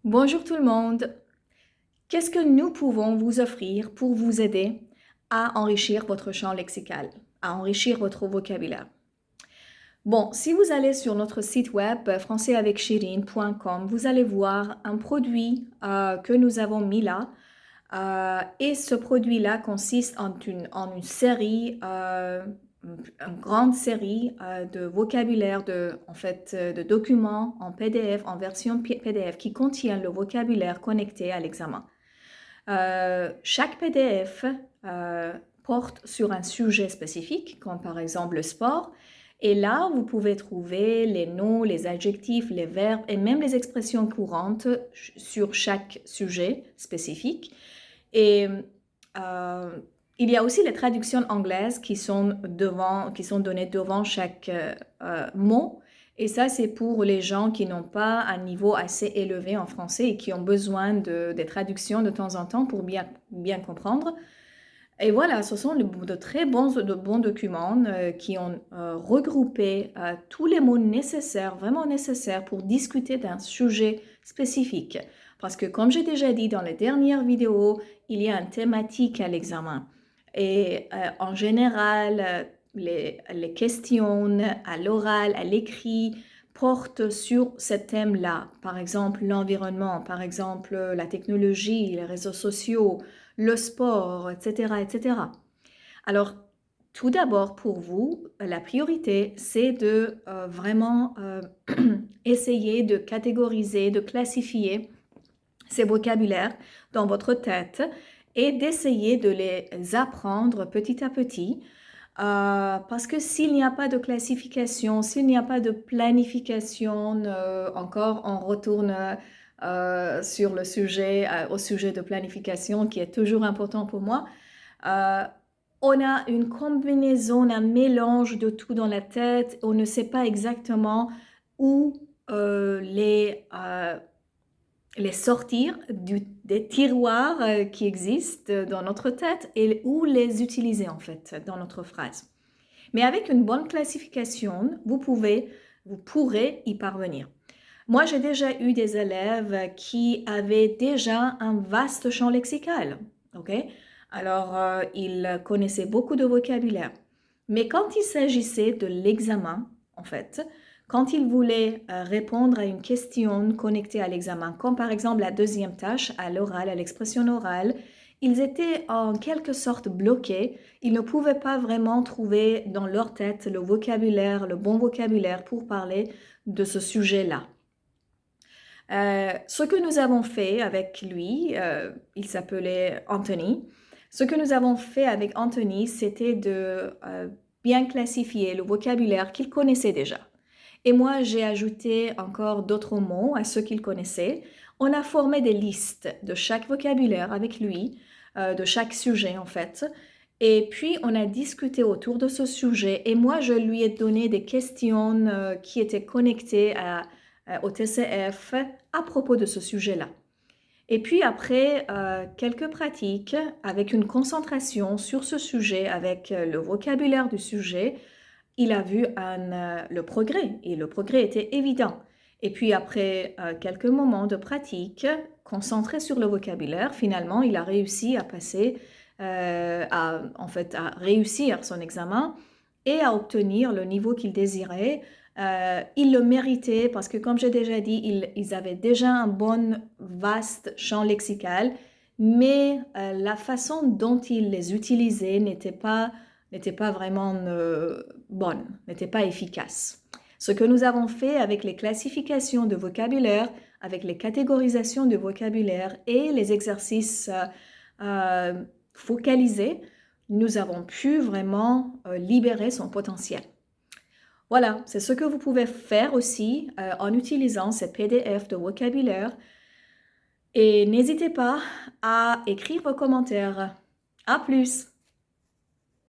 Bonjour tout le monde. Qu'est-ce que nous pouvons vous offrir pour vous aider à enrichir votre champ lexical, à enrichir votre vocabulaire? Bon, si vous allez sur notre site web françaisavecchirine.com, vous allez voir un produit que nous avons mis là. Et ce produit-là consiste en une série, une grande série de vocabulaire, de documents en PDF, en version PDF, qui contiennent le vocabulaire connecté à l'examen. Chaque PDF porte sur un sujet spécifique, comme par exemple le sport. Et là, vous pouvez trouver les noms, les adjectifs, les verbes et même les expressions courantes sur chaque sujet spécifique. Et il y a aussi les traductions anglaises qui sont données devant chaque mot. Et ça, c'est pour les gens qui n'ont pas un niveau assez élevé en français et qui ont besoin des traductions de temps en temps pour bien comprendre. Et voilà, ce sont de très bons documents qui ont regroupé tous les mots nécessaires, vraiment nécessaires pour discuter d'un sujet spécifique. Parce que comme j'ai déjà dit dans les dernières vidéos, il y a une thématique à l'examen. Et en général, les questions à l'oral, à l'écrit, portent sur ce thème-là. Par exemple, l'environnement, par exemple, la technologie, les réseaux sociaux, le sport, etc., etc. Alors, tout d'abord, pour vous, la priorité, c'est de vraiment essayer de catégoriser, de classifier ces vocabulaires dans votre tête et d'essayer de les apprendre petit à petit. Parce que s'il n'y a pas de classification, s'il n'y a pas de planification, encore on retourne sur le sujet, au sujet de planification qui est toujours important pour moi. Euh, on a une combinaison, un mélange de tout dans la tête. On ne sait pas exactement où les sortir des tiroirs qui existent dans notre tête et où les utiliser en fait dans notre phrase. Mais avec une bonne classification, vous pourrez y parvenir. Moi, j'ai déjà eu des élèves qui avaient déjà un vaste champ lexical, ok? Alors, ils connaissaient beaucoup de vocabulaire. Mais quand il s'agissait de l'examen, en fait, quand ils voulaient répondre à une question connectée à l'examen, comme par exemple la deuxième tâche, à l'oral, à l'expression orale, ils étaient en quelque sorte bloqués. Ils ne pouvaient pas vraiment trouver dans leur tête le vocabulaire, le bon vocabulaire pour parler de ce sujet-là. Ce que nous avons fait avec lui, il s'appelait Anthony. Ce que nous avons fait avec Anthony, c'était de bien classifier le vocabulaire qu'il connaissait déjà. Et moi, j'ai ajouté encore d'autres mots à ceux qu'il connaissait. On a formé des listes de chaque vocabulaire avec lui, de chaque sujet en fait. Et puis, on a discuté autour de ce sujet et moi, je lui ai donné des questions qui étaient connectées au TCF à propos de ce sujet-là. Et puis après quelques pratiques avec une concentration sur ce sujet, avec le vocabulaire du sujet, il a vu le progrès et le progrès était évident. Et puis après quelques moments de pratique concentrés sur le vocabulaire, finalement, il a réussi à passer, à réussir son examen et à obtenir le niveau qu'il désirait. Il le méritait parce que, comme j'ai déjà dit, ils avaient déjà un bon, vaste champ lexical, mais la façon dont ils les utilisaient n'était pas vraiment bonne, n'était pas efficace. Ce que nous avons fait avec les classifications de vocabulaire, avec les catégorisations de vocabulaire et les exercices focalisés, nous avons pu vraiment libérer son potentiel. Voilà, c'est ce que vous pouvez faire aussi en utilisant ces PDF de vocabulaire. Et n'hésitez pas à écrire vos commentaires. À plus!